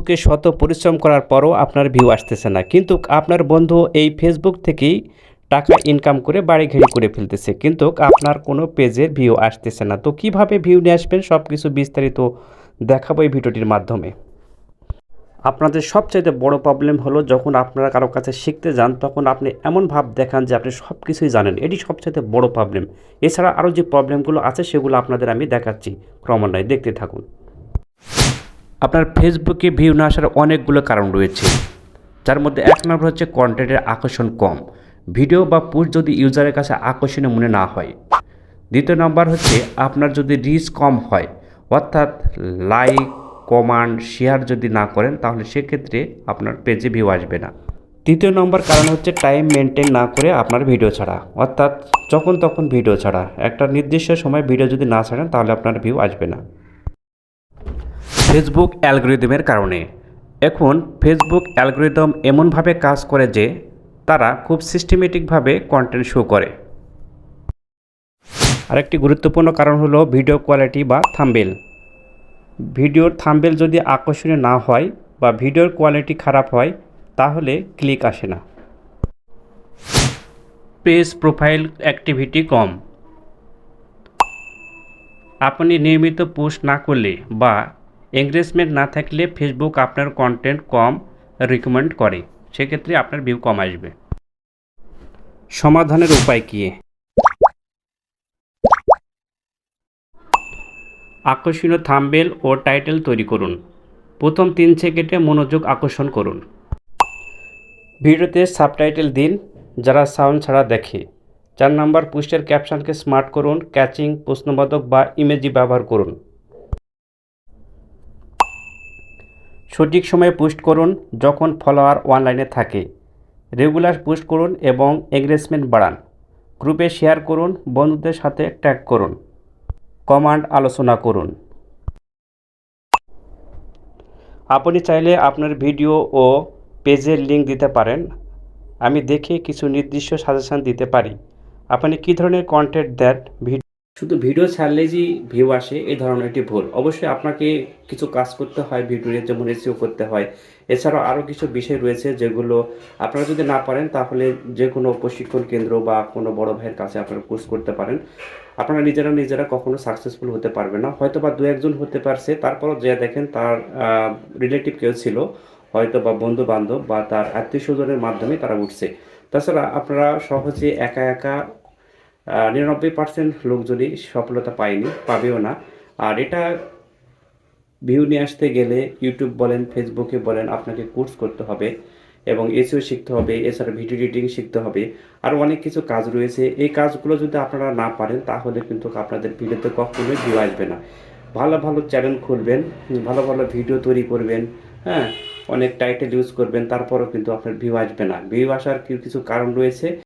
ফেসবুকে শত পরিশ্রম করার পরও আপনার ভিউ আসতেছে না, কিন্তু আপনার বন্ধু এই ফেসবুক থেকেই টাকা ইনকাম করে বাড়ি ঘেড়ি করে ফেলতেছে, কিন্তু আপনার কোনো পেজের ভিউ আসতেছে না। তো কিভাবে ভিউ নিয়ে আসবেন সব কিছু বিস্তারিত দেখাবো এই ভিডিওটির মাধ্যমে। আপনাদের সবচাইতে বড় প্রবলেম হলো যখন আপনারা কারো কাছে শিখতে যান তখন আপনি এমন ভাব দেখান যে আপনি সব কিছুই জানেন, এটি সবচাইতে বড় প্রবলেম। এছাড়া আরও যে প্রবলেমগুলো আছে সেগুলো আপনাদের আমি দেখাচ্ছি ক্রমান্বয়ে, দেখতে থাকুন। আপনার ফেসবুকে ভিউ না আসার অনেকগুলো কারণ রয়েছে, যার মধ্যে এক নম্বর হচ্ছে কন্টেন্টের আকর্ষণ কম, ভিডিও বা পোস্ট যদি ইউজারের কাছে আকর্ষণীয় মনে না হয়। দ্বিতীয় নম্বর হচ্ছে আপনার যদি রিচ কম হয়, অর্থাৎ লাইক কমেন্ট শেয়ার যদি না করেন তাহলে সেক্ষেত্রে আপনার পেজে ভিউ আসবে না। তৃতীয় নম্বর কারণ হচ্ছে টাইম মেনটেন না করে আপনার ভিডিও ছাড়া, অর্থাৎ যখন তখন ভিডিও ছাড়া, একটা নির্দিষ্ট সময় ভিডিও যদি না ছাড়েন তাহলে আপনার ভিউ আসবে না। ফেসবুক অ্যালগরিদমের কারণে, এখন ফেসবুক অ্যালগরিদম এমনভাবে কাজ করে যে তারা খুব সিস্টেমেটিকভাবে কন্টেন্ট শো করে। আরেকটি গুরুত্বপূর্ণ কারণ হলো ভিডিও কোয়ালিটি বা থাম্বনেল। ভিডিওর থাম্বনেল যদি আকর্ষণীয় না হয় বা ভিডিওর কোয়ালিটি খারাপ হয় তাহলে ক্লিক আসে না। পেজ প্রোফাইল অ্যাক্টিভিটি কম, আপনি নিয়মিত পোস্ট না করলে বা এঙ্গেজমেন্ট না থাকলে ফেসবুক আপনার কন্টেন্ট কম রিকমেন্ড করে, সেক্ষেত্রে আপনার ভিউ কম আসবে। সমাধানের উপায় কী? আকর্ষণীয় থাম্বনেল ও টাইটেল তৈরি করুন। প্রথম 3 সেকেন্ডে মনোযোগ আকর্ষণ করুন। ভিডিওতে সাবটাইটেল দিন যারা সাউন্ড ছাড়া দেখে। 4 নম্বর, পোস্টের ক্যাপশনকে স্মার্ট করুন, ক্যাচিং, প্রশ্নবোধক বা ইমেজি ব্যবহার করুন। সঠিক সময়ে পোস্ট করুন যখন ফলোয়ার অনলাইনে থাকে। রেগুলার পোস্ট করুন এবং এঙ্গেজমেন্ট বাড়ান। গ্রুপে শেয়ার করুন, বন্ধুদের সাথে ট্যাগ করুন। কমান্ড আলোচনা করুন। আপনি চাইলে আপনার ভিডিও ও পেজের লিঙ্ক দিতে পারেন। আমি দেখে কিছু নির্দিষ্ট সাজেশন দিতে পারি। আপনি কী ধরনের কন্টেন্ট দেন? শুধু ভিডিও ছাড়লেই যে ভিউ আসে এই ধরনের একটি ভুল। অবশ্যই আপনাকে কিছু কাজ করতে হয় ভিডিওর, যেমন এসইও করতে হয়। এছাড়াও আরও কিছু বিষয় রয়েছে যেগুলো আপনারা যদি না পারেন তাহলে যে কোনো প্রশিক্ষণ কেন্দ্র বা কোনো বড় ভাইয়ের কাছে আপনারা কোর্স করতে পারেন। আপনারা নিজেরা কখনো সাকসেসফুল হতে পারবে না। হয়তো বা 2-1 জন হতে পারছে, তারপরও যে দেখেন তার রিলেটিভ কেউ ছিল, হয়তো বা বন্ধু-বান্ধব বা তার আত্মীয়স্বজনের মাধ্যমে তারা উঠছে। তাছাড়া আপনারা সহজে একা 99% লোকজনই সফলতা পাবেও না। আর এটা ভিউ নিয়ে আসতে গেলে ইউটিউব বলেন, ফেসবুকে বলেন, আপনাকে কোর্স করতে হবে এবং এসইও শিখতে হবে, এছাড়া ভিডিও এডিটিং শিখতে হবে। আরও অনেক কিছু কাজ রয়েছে। এই কাজগুলো যদি আপনারা না পারেন তাহলে কিন্তু আপনাদের ভিডিওতে কখনোই ভিউ আসবে না। ভালো চ্যানেল খুলবেন, ভালো ভিডিও তৈরি করবেন, হ্যাঁ? অনেক টাইটেল ইউজ করবেন, তারপরেও কিন্তু আপনার ভিউ আসবে না। ভিউ আসার কিছু কারণ রয়েছে।